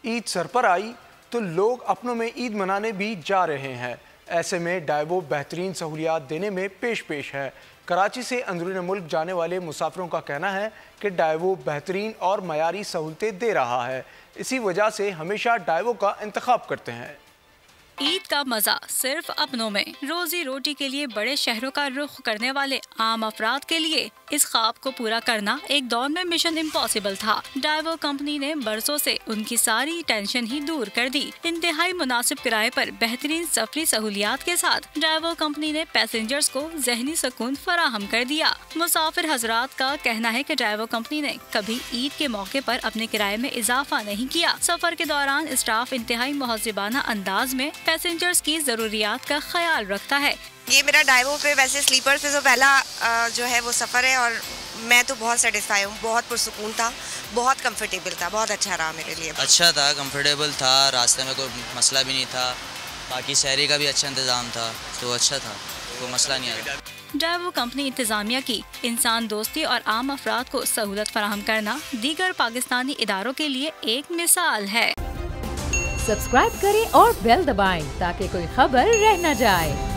Eid sir पर आई तो लोग अपनों में ईद मनाने भी जा रहे हैं। ऐसे में डाइवो बेहतरीन सहूलियात देने में पेश है। कराची से अंदरूनी मुल्क जाने वाले मुसाफिरों का कहना है कि डाइवो बेहतरीन और मयारी सहूलतें दे रहा है। इसी वजह से हमेशा डाइवो का इंतखाब करते हैं। ईद का मजा सिर्फ अपनों में। रोजी रोटी के लिए बड़े शहरों का रुख करने वाले आम अफराद के लिए इस ख्वाब को पूरा करना एक दौर में मिशन इम्पॉसिबल था। डाइवो कंपनी ने बरसों से उनकी सारी टेंशन ही दूर कर दी। इंतहाई मुनासिब किराए पर बेहतरीन सफरी सहूलियात के साथ डाइवो कंपनी ने पैसेंजर्स को जहनी सुकून फराहम कर दिया। मुसाफिर हजरात का कहना है कि डाइवो कंपनी ने कभी ईद के मौके पर अपने किराए में इजाफा नहीं किया। सफर के दौरान स्टाफ इंतहाई मुहज़्ज़िबाना अंदाज में पैसेंजर्स की जरूरियात का ख्याल रखता है। ये मेरा डाइवो पे वैसे स्लीपर पे जो पहला जो है वो सफ़र है और मैं तो बहुत सेटिस्फाई हूँ। बहुत पुरसुकून था, बहुत कंफर्टेबल था, बहुत अच्छा रहा मेरे लिए। अच्छा था, कंफर्टेबल था, रास्ते में कोई मसला भी नहीं था। बाकी शहरी का भी अच्छा इंतज़ाम था, तो अच्छा था, कोई मसला नहीं आया। डाइवो कंपनी इंतजामिया की इंसान दोस्ती और आम अफराद को सहूलत फराहम करना दीगर पाकिस्तानी इदारों के लिए एक मिसाल है। सब्सक्राइब करें और बेल दबाएं ताकि कोई खबर रह न जाए।